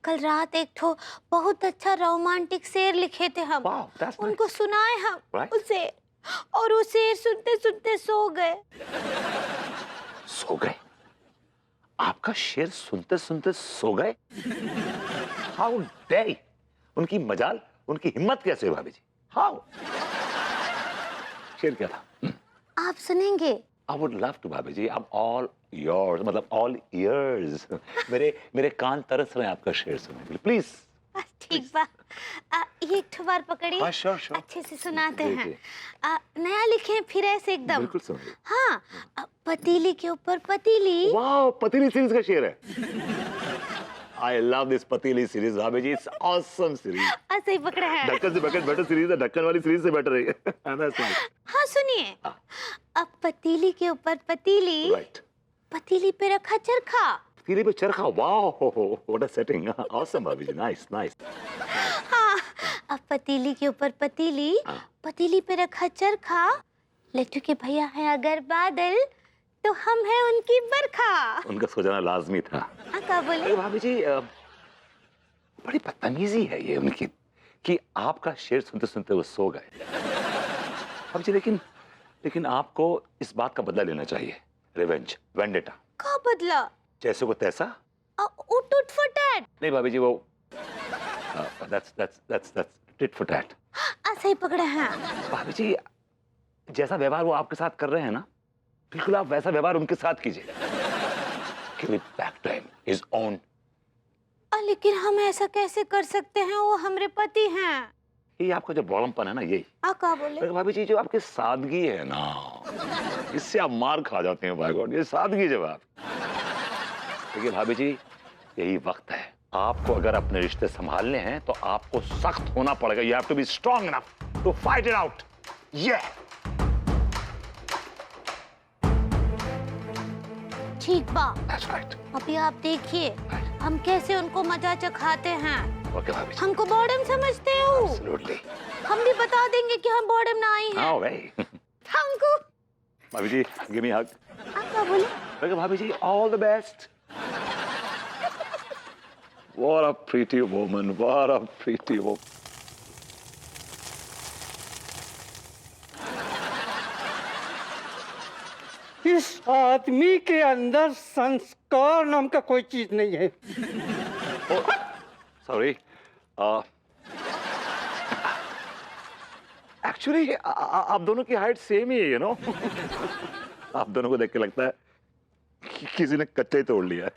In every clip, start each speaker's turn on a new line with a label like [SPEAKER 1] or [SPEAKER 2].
[SPEAKER 1] कल रात एक ठो बहुत अच्छा रोमांटिक शेर लिखे थे हम।
[SPEAKER 2] Wow, that's nice.
[SPEAKER 1] उनको सुनाए हम
[SPEAKER 2] Right.
[SPEAKER 1] उसे, और वो शेर सुनते सुनते सो गए।
[SPEAKER 2] सो गए? आपका शेर सुनते सुनते सो गए? How dare! उनकी मजाल, उनकी हिम्मत कैसे हुई भाभी जी? हाउ? शेर क्या था?
[SPEAKER 1] आप सुनेंगे?
[SPEAKER 2] I would love to भाभी जी। I'm all yours, मतलब all ears। मेरे कान तरस रहे हैं आपका शेर सुनने के लिए। प्लीज।
[SPEAKER 1] ठीक बा। एक ठो बार पकड़िए।
[SPEAKER 2] हाँ, sure।
[SPEAKER 1] अच्छे से सुनाते
[SPEAKER 2] जी,
[SPEAKER 1] हैं।
[SPEAKER 2] जी।
[SPEAKER 1] नया लिखे हैं फिर ऐसे एकदम।
[SPEAKER 2] बिल्कुल सुनिए।
[SPEAKER 1] हाँ, पतीली के ऊपर पतीली।
[SPEAKER 2] वाह, पतीली सीरीज का शेर है। I love this पतीली सीरीज भाभी जी। It's awesome series.
[SPEAKER 1] ऐसे ही पकड़े हैं।
[SPEAKER 2] ढक्कन से बकेट बेटर सीरीज है, ढक्कन वाली सीरीज से बेटर है। That's nice।
[SPEAKER 1] हाँ सुनिए। अब पतीली के ऊपर पतीली।
[SPEAKER 2] Right।
[SPEAKER 1] पतीली पे रखा चरखा।
[SPEAKER 2] पतीली पे चरखा। वाह, what a setting। Awesome भाभी जी। Nice।
[SPEAKER 1] हाँ, अब पतीली के ऊपर पतीली।
[SPEAKER 2] हाँ।
[SPEAKER 1] पतीली पे रखा चरखा। लट्टू के भैया है अगर बादल, तो हम हैं उनकी बरखा।
[SPEAKER 2] उनका सो जाना लाजमी था।
[SPEAKER 1] क्या बोले?
[SPEAKER 2] अरे भाभी जी, बड़ी बदतमीजी है ये उनकी कि आपका शेर सुनते सुनते वो सो गए। भाभी जी, लेकिन आपको इस बात का बदला लेना चाहिए। Revenge, vendetta.
[SPEAKER 1] का बदला?
[SPEAKER 2] जैसे को तैसा।
[SPEAKER 1] उट उट फटाट।
[SPEAKER 2] नहीं भाभी जी, वो that's टिट फॉर टैट।
[SPEAKER 1] ऐसे ही पकड़े हैं।
[SPEAKER 2] भाभी जी, जैसा व्यवहार वो आपके साथ कर रहे हैं ना, बिल्कुल आप वैसा व्यवहार उनके साथ कीजिए। Give it back to him, his own।
[SPEAKER 1] लेकिन हम ऐसा कैसे कर सकते हैं? वो हमारे पति हैं।
[SPEAKER 2] ये आपका जो बौड़मपन है ना, यही।
[SPEAKER 1] क्या बोले?
[SPEAKER 2] अरे भाभी जी, जो आपकी सादगी है ना, इससे आप मार खा जाते हैं। बाय गॉड, ये सादगी जब आप। देखिए भाभी जी, यही वक्त है। आपको अगर अपने रिश्ते संभालने हैं तो आपको सख्त होना पड़ेगा। You have to be strong enough to fight it out। Yeah।
[SPEAKER 1] ठीक बा।
[SPEAKER 2] That's right।
[SPEAKER 1] अभी आप देखिए हम कैसे उनको मजा चखाते हैं।
[SPEAKER 2] Okay भाभी जी।
[SPEAKER 1] हमको बॉर्डम समझते हो?
[SPEAKER 2] Absolutely।
[SPEAKER 1] हम भी बता देंगे कि हम बॉर्डम ना आई हैं।
[SPEAKER 2] Oh, hey।
[SPEAKER 1] हमको।
[SPEAKER 2] भाभी जी, give me a hug।
[SPEAKER 1] आप क्या बोले?
[SPEAKER 2] देखिए भाभी जी, all the best। What a pretty woman, what a pretty woman।
[SPEAKER 3] इस आदमी के अंदर संस्कार नाम का कोई चीज नहीं है।
[SPEAKER 2] सॉरी। एक्चुअली आप दोनों की हाइट सेम ही है, यू नो। आप दोनों को देख के लगता है कि किसी ने कच्चा ही तोड़ लिया है।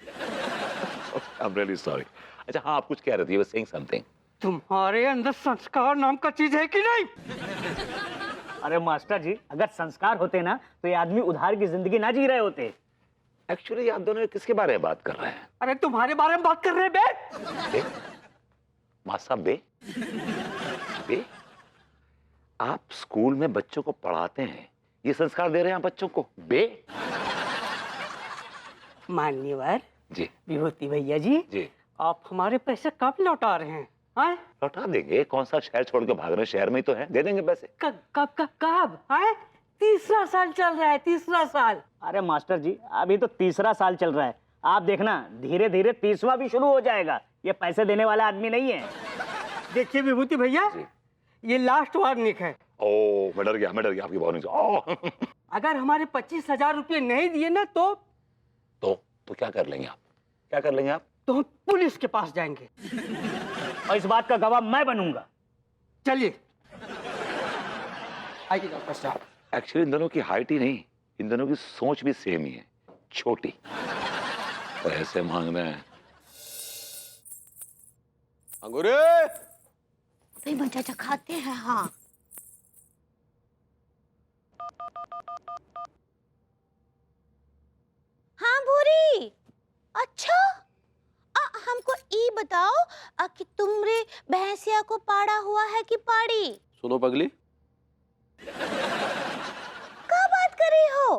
[SPEAKER 2] I'm really sorry। अच्छा हाँ, आप कुछ कह रहे थे, you were saying something।
[SPEAKER 3] तुम्हारे अंदर संस्कार नाम का चीज है कि नहीं?
[SPEAKER 4] अरे मास्टर जी, अगर संस्कार होते ना तो ये आदमी उधार की जिंदगी ना जी रहे होते।
[SPEAKER 2] एक्चुअली आप दोनों किसके बारे में बात कर रहे हैं?
[SPEAKER 3] अरे तुम्हारे बारे में बात कर रहे हैं बे।
[SPEAKER 2] बे? मासा बे? बे? आप स्कूल में बच्चों को पढ़ाते हैं, ये संस्कार दे रहे हैं आप बच्चों को? बे?
[SPEAKER 3] मान्यवर
[SPEAKER 2] जी।
[SPEAKER 3] विभूति भैया जी, आप हमारे पैसे कब लौटा रहे हैं? हाँ?
[SPEAKER 2] लौटा देंगे। कौन सा शहर छोड़ के भाग रहे हैं, शहर में ही तो है, दे देंगे पैसे।
[SPEAKER 3] कब? हाँ? तीसरा साल चल रहा है, तीसरा साल।
[SPEAKER 4] अरे मास्टर जी, अभी तो तीसरा साल चल रहा है। आप देखना, धीरे धीरे 30वां भी शुरू हो जाएगा। ये पैसे देने वाला आदमी नहीं है।
[SPEAKER 3] देखिए विभूति भैया, ये लास्ट वार्निंग है।
[SPEAKER 2] ओह, मैं डर गया आपकी वार्निंग से। ओह।
[SPEAKER 3] अगर हमारे 25,000 रुपये नहीं दिए ना
[SPEAKER 2] तो क्या कर लेंगे आप? क्या कर लेंगे आप?
[SPEAKER 3] तो हम पुलिस के पास जाएंगे।
[SPEAKER 4] और इस बात का गवाह मैं बनूंगा।
[SPEAKER 3] चलिए आइए डॉक्टर साहब।
[SPEAKER 2] एक्चुअली इन दोनों की हाइट ही नहीं, इन दोनों की सोच भी सेम ही है, छोटी। पैसे मांग रहे हैं।
[SPEAKER 5] अंगूरे,
[SPEAKER 1] भाई मजा चखाते हैं। हाँ, हाँ भूरी। अच्छा, हमको ई बताओ कि तुमरे भैंसिया को पाड़ा हुआ है कि पाड़ी?
[SPEAKER 5] सुनो पगली,
[SPEAKER 1] क्या बात कर रही हो?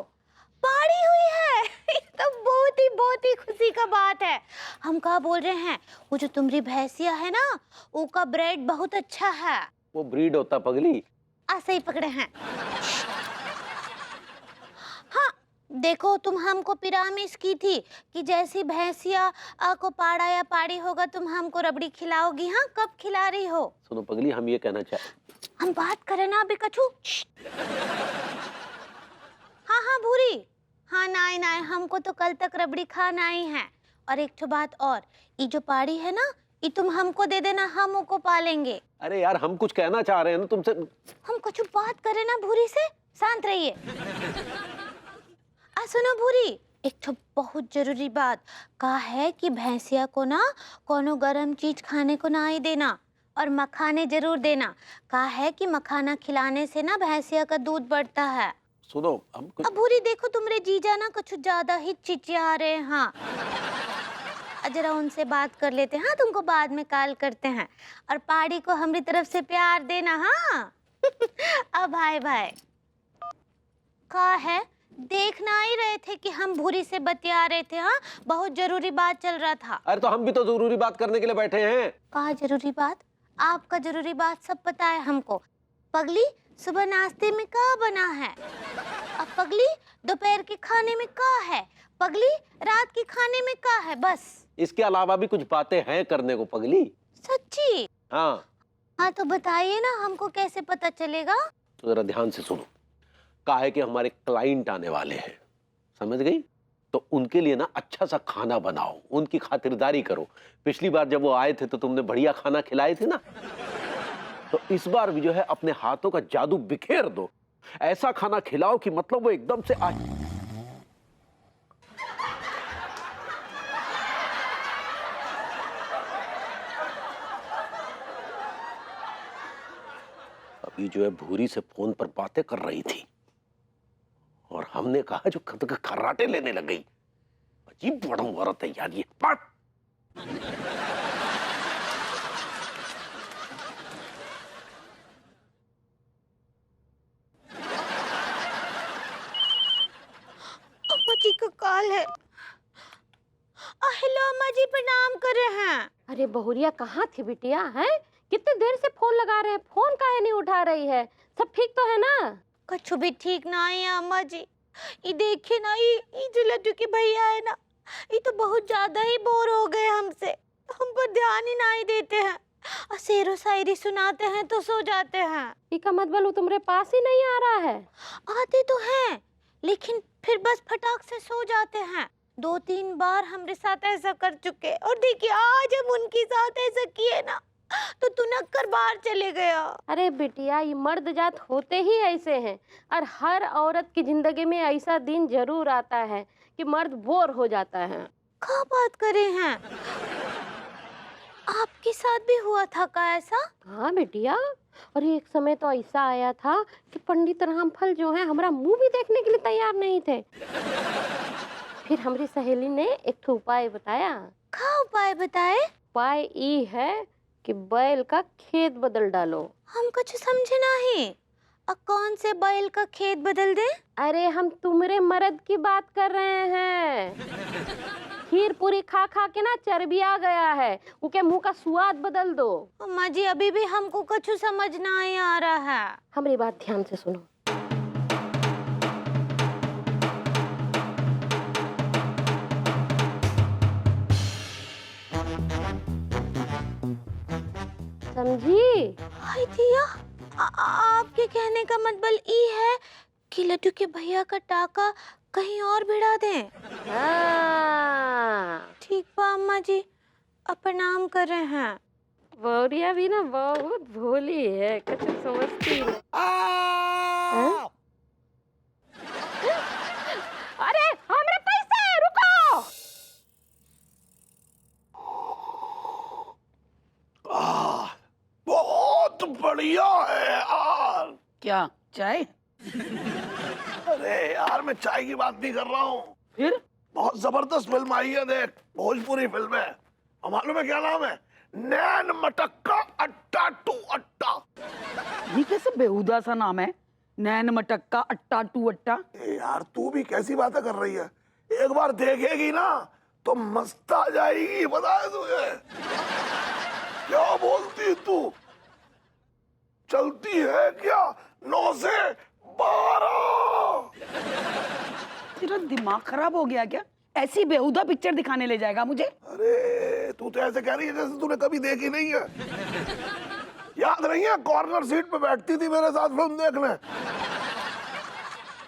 [SPEAKER 1] पाड़ी हुई है। ये तो बहुत ही खुशी का बात है। हम क्या बोल रहे हैं, वो जो तुम्हारी भैंसिया है ना, उसका ब्रेड बहुत अच्छा है।
[SPEAKER 5] वो ब्रीड होता पगली।
[SPEAKER 1] ऐसे ही पकड़े हैं। हाँ, देखो तुम हमको पिरामिस की थी कि जैसी भैंसिया को पाड़ा या पाड़ी होगा तुम हमको रबड़ी खिलाओगी। हाँ, कब खिला रही हो?
[SPEAKER 5] सुनो पगली, हम ये कहना चाहते।
[SPEAKER 1] हम बात करें ना अभी कछू। हाँ हाँ भूरी, हाँ नाई नाई, हमको तो कल तक रबड़ी खाना ही है। और एक तो बात और, ये जो पाड़ी है ना, ये तुम हमको दे देना, हम उको पालेंगे।
[SPEAKER 5] अरे यार, हम कुछ कहना चाह रहे हैं ना तुमसे।
[SPEAKER 1] हम कुछ बात करें ना भूरी से, शांत रहिए। सुनो भूरी, एक तो बहुत जरूरी बात कहा है कि भैंसिया को ना कोनो गरम चीज खाने को ना ही देना और मखाने जरूर देना। कहा है कि मखाना खिलाने से ना भैंसिया का दूध बढ़ता है।
[SPEAKER 5] सुनो हम कुछ...
[SPEAKER 1] अब भूरी देखो, तुमरे जीजा ना कुछ ज्यादा ही चिचिया रहे हैं। हाँ, जरा उनसे बात कर लेते हैं। हाँ, तुमको बाद में कॉल करते हैं। और पाड़ी को हमारी तरफ से प्यार देना। हाँ अब भाई भाई कहा है, देखना ही रहे थे कि हम भूरी से बतिया रहे थे। हाँ, बहुत जरूरी बात चल रहा था।
[SPEAKER 5] अरे तो हम भी तो जरूरी बात करने के लिए बैठे हैं।
[SPEAKER 1] कहा जरूरी बात? आपका जरूरी बात सब पता है हमको। पगली, सुबह नाश्ते में क्या बना है? अब पगली, दोपहर के खाने में क्या है? पगली, रात के खाने में क्या है? बस
[SPEAKER 5] इसके अलावा भी कुछ बातें हैं करने को पगली।
[SPEAKER 1] सच्ची?
[SPEAKER 5] हाँ
[SPEAKER 1] हाँ तो बताइए ना, हमको कैसे पता चलेगा?
[SPEAKER 5] तो जरा ध्यान से सुनो। कहा है कि हमारे क्लाइंट आने वाले हैं, समझ गई? तो उनके लिए ना अच्छा सा खाना बनाओ, उनकी खातिरदारी करो। पिछली बार जब वो आए थे तो तुमने बढ़िया खाना खिलाए थे ना, तो इस बार भी जो है अपने हाथों का जादू बिखेर दो। ऐसा खाना खिलाओ कि मतलब वो एकदम से अभी जो है भूरी से फोन पर बातें कर रही थी और हमने कहा जो खुद का खर्राटे लेने लग गई। अजीब बड़ा औरत है यार ये।
[SPEAKER 1] अम्मा जी का कॉल है। हेलो अम्मा जी, प्रणाम कर रहे हैं।
[SPEAKER 6] अरे बहुरिया कहाँ थी बिटिया? है कितने देर से फोन लगा रहे हैं, फोन काहे नहीं उठा रही है? सब ठीक तो है ना?
[SPEAKER 1] कछु भी ठीक ना है अम्मा जी। ये देखिए ना, ये जो लड्डू के भैया है ना, ये तो बहुत ज्यादा ही बोर हो गए हमसे। हम पर ध्यान ही नहीं देते हैं। और शेरो शायरी सुनाते हैं तो सो जाते हैं।
[SPEAKER 6] इसका मतलब वो तुम्हारे पास ही नहीं आ रहा है?
[SPEAKER 1] आते तो हैं, लेकिन फिर बस फटाक से सो जाते हैं। 2-3 बार हमारे साथ ऐसा कर चुके। और देखिए आज हम उनके साथ ऐसा किए ना, तो तुनक कर बाहर चले गया।
[SPEAKER 6] अरे बिटिया, ये मर्द जात होते ही ऐसे हैं। और हर औरत की जिंदगी में ऐसा दिन जरूर आता है कि मर्द बोर हो जाता है।
[SPEAKER 1] क्या बात करे हैं? आपके साथ भी हुआ था का ऐसा?
[SPEAKER 6] हाँ बिटिया, और एक समय तो ऐसा आया था कि पंडित रामफल जो है हमारा मुंह भी देखने के लिए तैयार नहीं थे। फिर हमारी सहेली ने एक ठो उपाय बताया।
[SPEAKER 1] क्या उपाय बताए?
[SPEAKER 6] उपाय ये है कि बैल का खेत बदल डालो।
[SPEAKER 1] हम कुछ समझे नहीं। अब कौन से बैल का खेत बदल दे?
[SPEAKER 6] अरे हम तुम्हारे मर्द की बात कर रहे हैं। खीर पूरी खा खा के ना चर्बी आ गया है, उनके मुंह का स्वाद बदल दो।
[SPEAKER 1] अम्मा जी, अभी भी हमको कुछ समझ नहीं आ रहा है।
[SPEAKER 6] हमारी बात ध्यान से सुनो। समझी?
[SPEAKER 1] हाय दिया, आपके कहने का मतलब ये है कि लड्डू के भैया का टाका कहीं और भिड़ा दें?
[SPEAKER 6] हाँ।
[SPEAKER 1] ठीक बा अम्मा जी, अब प्रणाम कर रहे हैं।
[SPEAKER 6] बहुरिया भी ना बहुत भोली है, कुछ समझती है। अरे हमरे पैसे, रुको।
[SPEAKER 2] बहुत बढ़िया है यार।
[SPEAKER 7] क्या चाय?
[SPEAKER 2] अरे यार, मैं चाय की बात नहीं कर रहा हूँ।
[SPEAKER 7] फिर?
[SPEAKER 2] बहुत जबरदस्त फिल्म आई है, देख, भोजपुरी फिल्म है। और मालूम है क्या नाम है? नैन मटक्का अट्टा टू अट्टा।
[SPEAKER 7] ये कैसे बेहुदा सा नाम है? नैन मटक्का अट्टा टू अट्टा।
[SPEAKER 2] यार तू भी कैसी बातें कर रही है? एक बार देखेगी ना तो मस्त आ जाएगी, पता है तुझे? क्या बोलती तू? चलती है क्या 9 से 12?
[SPEAKER 7] तेरा दिमाग खराब हो गया क्या? ऐसी बेहुदा पिक्चर दिखाने ले जाएगा मुझे?
[SPEAKER 8] अरे तू तो ऐसे कह रही है जैसे तूने कभी देखी नहीं है। याद नहीं है कॉर्नर सीट पे बैठती थी मेरे साथ फिल्म देखने,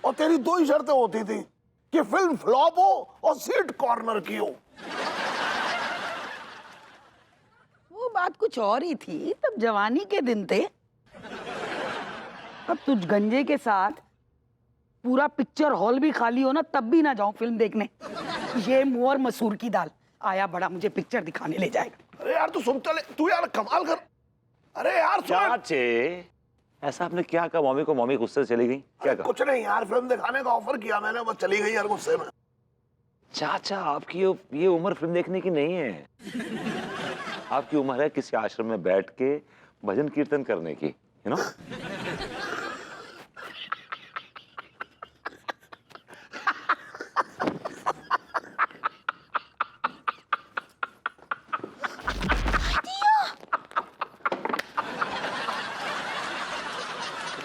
[SPEAKER 8] और तेरी दो ही शर्तें होती थी कि फिल्म फ्लॉप हो और सीट कॉर्नर की हो।
[SPEAKER 7] वो बात कुछ और ही थी, तब जवानी के दिन थे। अब तुझ गंजे के साथ पूरा पिक्चर हॉल भी खाली हो ना, तब भी ना जाऊं फिल्म देखने। ये मुंह और मसूर की दाल आया बड़ा मुझे पिक्चर दिखाने ले जाएगा।
[SPEAKER 8] अरे यार तू सुन, चले तू यार कमाल कर। अरे यार सुन,
[SPEAKER 2] चाचे ऐसा आपने क्या कहा मम्मी को? मम्मी गुस्से से चली गई? क्या कहा?
[SPEAKER 8] कुछ नहीं यार, फिल्म दिखाने का ऑफर किया मैंने, बस चली गई यार गुस्से में।
[SPEAKER 2] चाचा आपकी ये उम्र फिल्म देखने की नहीं है। आपकी उम्र है किसी आश्रम में बैठ के भजन कीर्तन करने की, यू नो।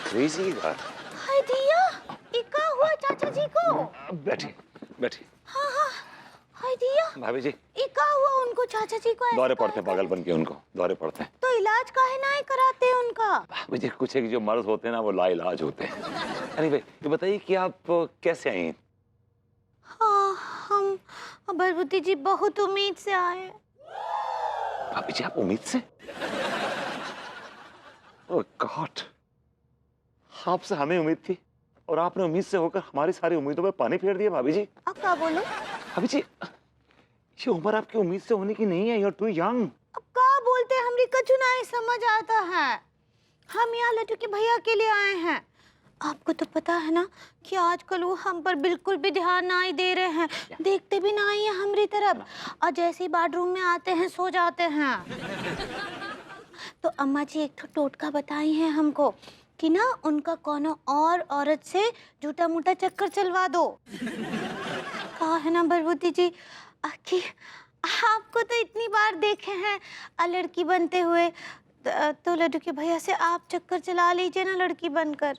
[SPEAKER 2] क्रेजी यार।
[SPEAKER 1] हाय दिया, ये क्या हुआ चाचा जी को?
[SPEAKER 2] बैठी बैठी।
[SPEAKER 1] हाँ हाँ, हाय दिया,
[SPEAKER 2] भाभी जी
[SPEAKER 1] ये क्या हुआ उनको? चाचा जी को ऐसे
[SPEAKER 2] दौरे
[SPEAKER 1] काहे
[SPEAKER 2] पड़ते हैं,
[SPEAKER 1] कर-
[SPEAKER 2] पागल बन के उनको दौरे पड़ते हैं।
[SPEAKER 1] तो इलाज काहे ना ही कराते हैं उनका?
[SPEAKER 2] भाभी जी कुछ है कि जो मर्ज होते हैं ना वो लाइलाज होते हैं। भाई ये बताइए कि आप कैसे आई हैं?
[SPEAKER 1] हाँ, हम बलबुद्धि जी बहुत उम्मीद से आए।
[SPEAKER 2] भाभी जी आप उम्मीद से? ओह गॉड, आपसे हमें उम्मीद थी और आपने उम्मीद से होकर हमारी सारी उम्मीदों पर पानी फेर दिया। भाभी जी,
[SPEAKER 1] अब क्या बोलूं?
[SPEAKER 2] भाभी जी ये उम्र आपकी उम्मीद से होने की नहीं है, यू आर टू यंग।
[SPEAKER 1] अब क्या बोलते हैं, हमरी कछु नहीं समझ आता है। हम यहाँ लड्डू के भैया के लिए आए हैं। आपको तो पता है ना कि आजकल वो हम पर बिल्कुल भी ध्यान नहीं दे रहे हैं, देखते भी नहीं है हमारी तरफ, और जैसे ही बेडरूम में आते हैं सो जाते हैं। तो अम्मा जी एक तो टोटका बताई हैं हमको कि ना उनका कोनो और औरत से झूठा मूठा चक्कर चलवा दो। कहा है ना बलबुद्धि जी कि आपको तो इतनी बार देखे हैं लड़की बनते हुए, तो लड्डू के भैया से आप चक्कर चला लीजिए ना लड़की बनकर।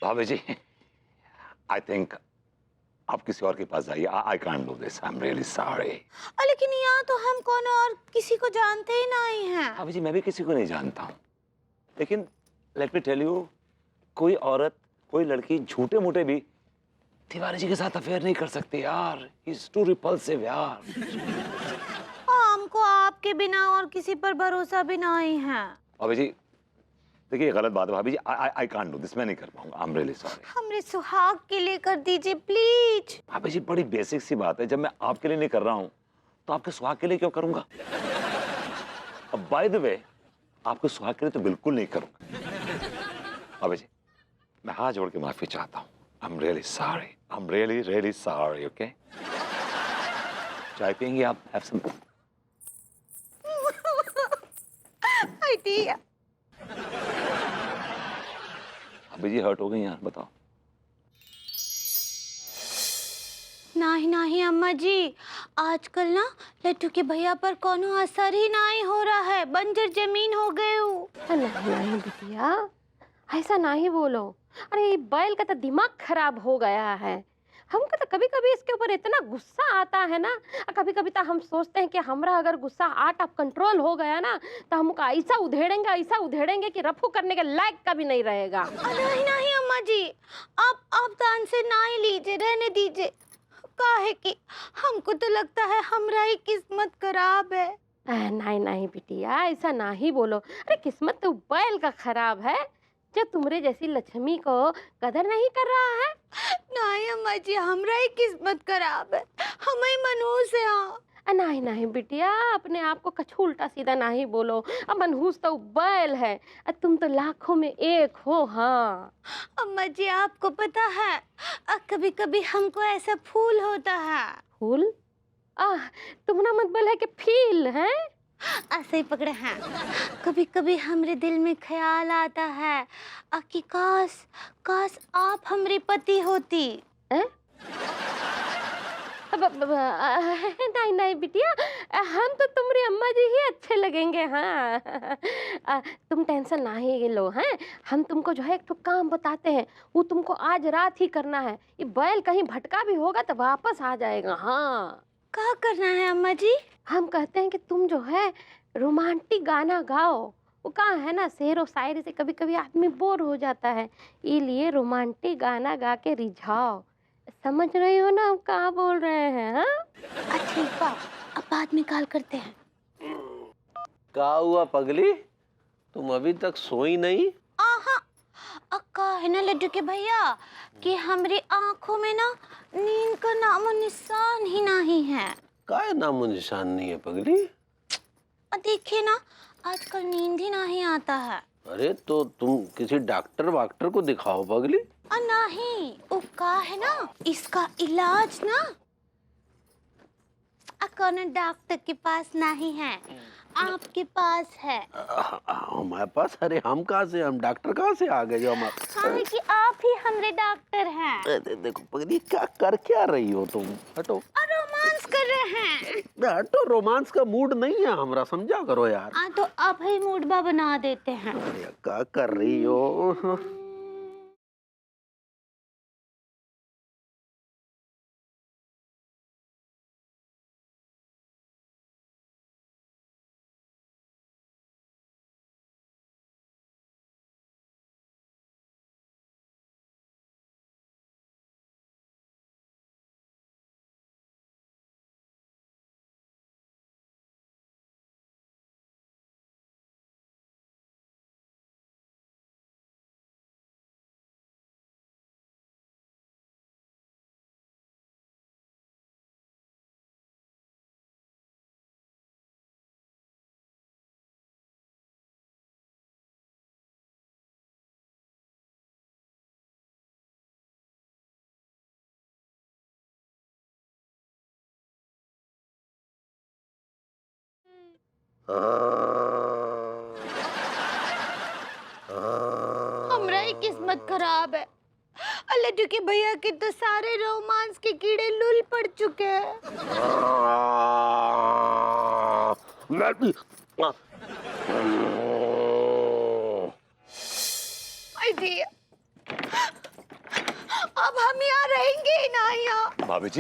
[SPEAKER 2] भाभी जी आई थिंक आप किसी और के पास जाइए। I can't do this, I am really sorry.
[SPEAKER 1] लेकिन यहाँ तो हम कौन और किसी को जानते ही नहीं हैं।
[SPEAKER 2] भाभी जी मैं भी किसी को नहीं जानता हूँ, लेकिन लेट मी टेल यू, कोई औरत कोई लड़की झूठे मूठे भी तिवारी जी के साथ अफेयर नहीं कर सकती यार। इज टू रिपल्सिव यार।
[SPEAKER 1] हमको आपके बिना और किसी पर भरोसा भी नहीं है।
[SPEAKER 2] भाभी जी देखिए ये गलत बात है भाभी जी, आई कांट डू दिस, मैं नहीं कर पाऊंगा, आई एम रियली सॉरी।
[SPEAKER 1] हमरे सुहाग के लिए कर दीजिए प्लीज।
[SPEAKER 2] भाभी जी बड़ी बेसिक सी बात है, जब मैं आपके लिए नहीं कर रहा हूँ तो आपके सुहाग के लिए क्यों करूंगा? अब बाय द वे आपके सुहाग के लिए तो बिल्कुल नहीं करूंगा। भाभी जी मैं हाथ जोड़ के माफी चाहता हूँ, I am really sorry, I am really sorry. Okay चाय पियेंगे आप? Have some.
[SPEAKER 1] आइडिया।
[SPEAKER 2] भाभी जी हर्ट हो गई यार, बताओ।
[SPEAKER 1] नहीं नहीं अम्मा जी, आजकल ना लड्डू के भैया पर कोनो असर ही नहीं हो रहा है, बंजर जमीन हो गए हो।
[SPEAKER 6] नहीं नहीं बिटिया, ऐसा नहीं बोलो। अरे ये बैल का तो दिमाग खराब हो गया है। हमको तो कभी कभी इसके ऊपर इतना गुस्सा आता है ना, कभी कभी तो हम सोचते हैं कि हमरा अगर गुस्सा आउट ऑफ कंट्रोल हो गया ना तो हमको ऐसा उधेड़ेंगे कि रफू करने के लायक का भी नहीं रहेगा।
[SPEAKER 1] नहीं नहीं अम्मा जी, आप दान से नहीं लीजिए, रहने दीजिए। काहे कि हमको तो लगता है हमरा ही किस्मत खराब है।
[SPEAKER 6] नहीं नहीं बिटिया, ऐसा नहीं बोलो। अरे किस्मत तो बैल का खराब है जो तुमरे जैसी लक्ष्मी को कदर नहीं कर रहा है।
[SPEAKER 1] नहीं अम्मा जी, हमरा ही किस्मत खराब है, हम ही मनहूस है। हाँ
[SPEAKER 6] नहीं नहीं बिटिया, अपने आप को कछु उल्टा सीधा नहीं बोलो। अब मनहूस तो बैल है, तुम तो लाखों में एक हो। हाँ
[SPEAKER 1] अम्मा जी आपको पता है, कभी कभी हमको ऐसा फूल होता है।
[SPEAKER 6] फूल? तुम्हारा मतलब है कि फील है?
[SPEAKER 1] ऐसे ही पकड़े हैं। कभी कभी हमरे दिल में ख्याल आता है कि काश आप हमरे पति होती।
[SPEAKER 6] नहीं नहीं बिटिया, हम तो तुम्हारी अम्मा जी ही अच्छे लगेंगे। हाँ तुम टेंशन ना ही लो हैं, हम तुमको जो है एक तो काम बताते हैं, वो तुमको आज रात ही करना है। ये बैल कहीं भटका भी होगा तो वापस आ जाएगा। हाँ
[SPEAKER 1] क्या करना है अम्मा जी?
[SPEAKER 6] हम कहते हैं कि तुम जो है रोमांटिक गाना गाओ। वो कहाँ है ना, शेर और शायरी से कभी कभी आदमी बोर हो जाता है, इसलिए रोमांटिक गाना गा के रिझाओ। समझ रही हो ना हम कहाँ बोल रहे हैं? हाँ
[SPEAKER 1] ठीक बा, अब बाद में कॉल करते हैं।
[SPEAKER 5] क्या हुआ पगली, तुम अभी तक सोई नहीं?
[SPEAKER 1] आहा, अक्का है ना लड्डू के भैया कि हमारी आंखों में ना नींद का नामो निशान ही नहीं है।
[SPEAKER 5] काय नामो निशान नहीं है पगली?
[SPEAKER 1] देखिए ना, आजकल नींद ही नहीं आता है।
[SPEAKER 5] अरे तो तुम किसी डॉक्टर वाक्टर को दिखाओ पगली।
[SPEAKER 1] नहीं, वो का है ना, इसका इलाज ना कौन डॉक्टर के पास नहीं है, आपके पास है।
[SPEAKER 5] हमारे पास? अरे हम कहाँ से, हम डॉक्टर कहाँ से आ गए जो हमारे?
[SPEAKER 1] हाँ है कि आप ही हमारे डॉक्टर हैं।
[SPEAKER 5] देखो पगली, क्या कर क्या रही हो तुम? हटो।
[SPEAKER 1] रोमांस कर रहे हैं।
[SPEAKER 5] हटो, रोमांस का मूड नहीं है हमारा, समझा करो यार।
[SPEAKER 1] तो आप ही मूडबा बना देते हैं।
[SPEAKER 5] अरे क्या कर रही हो?
[SPEAKER 1] हमारा ही किस्मत खराब है। लड्डू के भैया के तो सारे रोमांस के कीड़े लुल पड़ चुके हैं। My dear, अब हम यहाँ रहेंगे ही ना यहाँ।
[SPEAKER 2] भाभी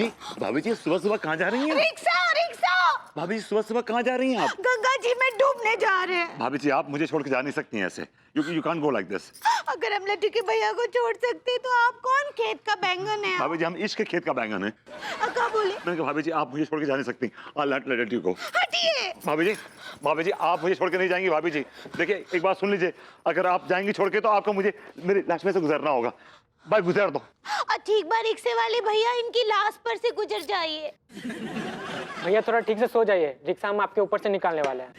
[SPEAKER 2] जी सुबह सुबह कहाँ जा रही हैं?
[SPEAKER 1] Rickshaw rickshaw.
[SPEAKER 2] भाभी जी सुबह सुबह कहाँ जा रही हैं आप?
[SPEAKER 1] गंगा जी में डूबने जा रहे हैं।
[SPEAKER 2] भाभी जी आप मुझे छोड़ के जा नहीं सकती हैं ऐसे। You can't go like this.
[SPEAKER 1] अगर हम लड्डू के भैया को छोड़ सकते तो आप कौन खेत का बैंगन है?
[SPEAKER 2] भाभी जी हम इश्क के खेत का बैंगन है।
[SPEAKER 1] क्या बोले?
[SPEAKER 2] मैंने कहा भाभी जी आप मुझे छोड़ के जा नहीं सकती। लड्डू को
[SPEAKER 1] हटिए।
[SPEAKER 2] भाभी जी आप मुझे छोड़ के नहीं जाएंगी। भाभी जी देखिए एक बात सुन लीजिए, अगर आप जाएंगी छोड़ के तो आपको मुझे मेरी लाश में से गुजरना होगा। भाई गुजर दो।
[SPEAKER 1] ठीक बार रिक्शे वाले भैया इनकी लाश पर से गुजर जाइए।
[SPEAKER 9] भैया थोड़ा ठीक से सो जाइए, रिक्शा हम आपके ऊपर से निकालने वाले हैं।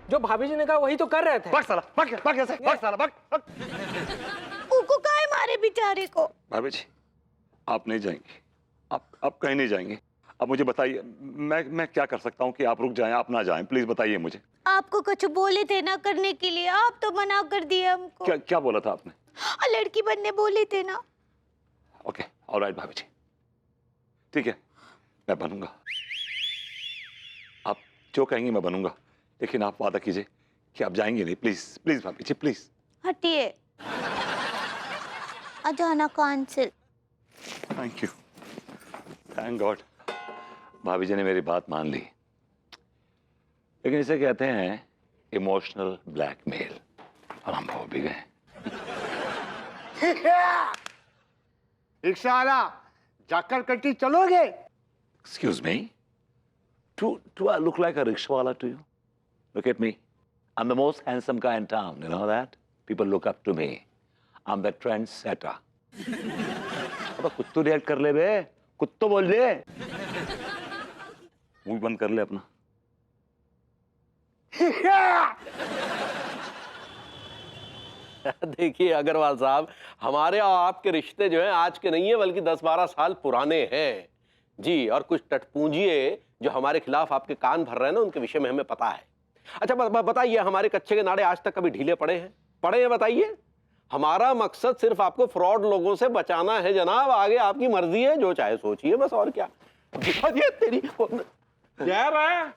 [SPEAKER 9] जो भाभी जी ने कहा वही तो कर रहे थे।
[SPEAKER 2] भाग साला, भाग ऐसे, भाग साला, भाग।
[SPEAKER 1] उनको काहे मारे बेचारे को?
[SPEAKER 2] भाभी जी आप नहीं जाएंगी, आप कहीं नहीं जाएंगे। अब मुझे बताइए मैं क्या कर सकता हूँ कि आप रुक जाएं, आप ना जाएं, प्लीज बताइए मुझे।
[SPEAKER 1] आपको कुछ बोले थे ना करने के लिए, आप तो मना कर दिए हमको।
[SPEAKER 2] क्या बोला था आपने?
[SPEAKER 1] लड़की बनने बोले थे ना।
[SPEAKER 2] ओके ऑलराइट भाभी जी, ठीक है मैं बनूंगा, आप जो कहेंगी मैं बनूंगा, लेकिन आप वादा कीजिए कि आप जाएंगे नहीं। प्लीज प्लीज भाभी जी प्लीज।
[SPEAKER 1] हटिए। अजाना cancel.
[SPEAKER 2] Thank you, thank God भाभी जी ने मेरी बात मान ली। लेकिन इसे कहते हैं इमोशनल ब्लैकमेल, और हम हो भी गए।
[SPEAKER 3] रिक्शा वाला जाकर कटी चलोगे?
[SPEAKER 2] Excuse me? Do I look like a rickshaw wala to you? Look at me. I'm the most handsome guy in town. You know that? People look up to me. I'm the trendsetter. अब कुछ तो react कर ले बे, कुछ तो बोल ले। मुंह बंद कर ले अपना।
[SPEAKER 5] देखिए अग्रवाल साहब, हमारे और आपके रिश्ते जो हैं आज के नहीं है बल्कि 10-12 साल पुराने हैं जी। और कुछ टटपूंजिए जो हमारे खिलाफ आपके कान भर रहे हैं ना, उनके विषय में हमें पता है। अच्छा बताइए, हमारे कच्चे के नाड़े आज तक कभी ढीले पड़े हैं? बताइए। हमारा मकसद सिर्फ आपको फ्रॉड लोगों से बचाना है जनाब। आगे आपकी मर्जी है, जो चाहे सोचिए बस, और क्या। ये तेरी
[SPEAKER 10] यार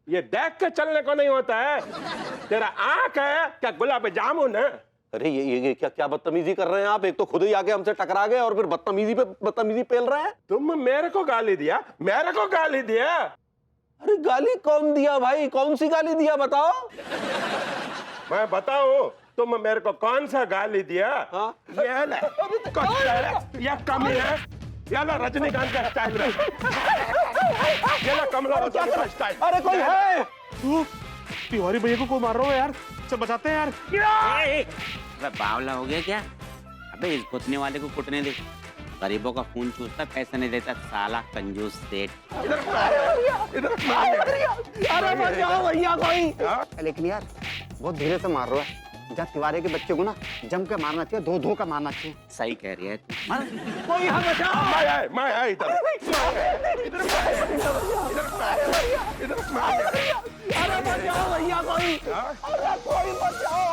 [SPEAKER 10] ये देख के चलने को नहीं होता है। तेरा आंख है क्या गुलाब जामुन है?
[SPEAKER 5] अरे ये क्या क्या बदतमीजी कर रहे हैं आप? एक तो खुद ही आके हमसे टकरा गए और फिर बदतमीजी पे बदतमीजी पेल रहे हैं।
[SPEAKER 10] तुम मेरे को गाली दिया, मेरे को गाली दिया।
[SPEAKER 5] अरे गाली कौन दिया भाई? कौन सी गाली दिया बताओ?
[SPEAKER 10] मैं बताऊं तुम मेरे को कौन सा गाली दिया?
[SPEAKER 5] हाँ?
[SPEAKER 10] ये ले, ये कमी है, ये ला रजनीकांत का स्टाइल है, ये ला कमला बच्चन का स्टाइल।
[SPEAKER 5] अरे कोई है?
[SPEAKER 10] तिवारी भैया को मार रहा हो यार, सब बचाते हैं यार।
[SPEAKER 11] बावला हो गया क्या? अबे इस घुटने वाले को कुटने दे। गरीबों का खून चूसता, पैसा नहीं देता, साला कंजूस सेठ।
[SPEAKER 5] अरे बचाओ भैया कोई।
[SPEAKER 12] लेकिन यार बहुत धीरे से मार रहा है। जब तिवारी के बच्चे को ना जम के मारना चाहिए, धो धो का मारना चाहिए।
[SPEAKER 11] सही कह रही है तू।
[SPEAKER 5] कोई यहाँ बचाओ।
[SPEAKER 10] मैं है इधर।
[SPEAKER 5] अरे बचाओ भैया कोई। अरे कोई बचाओ।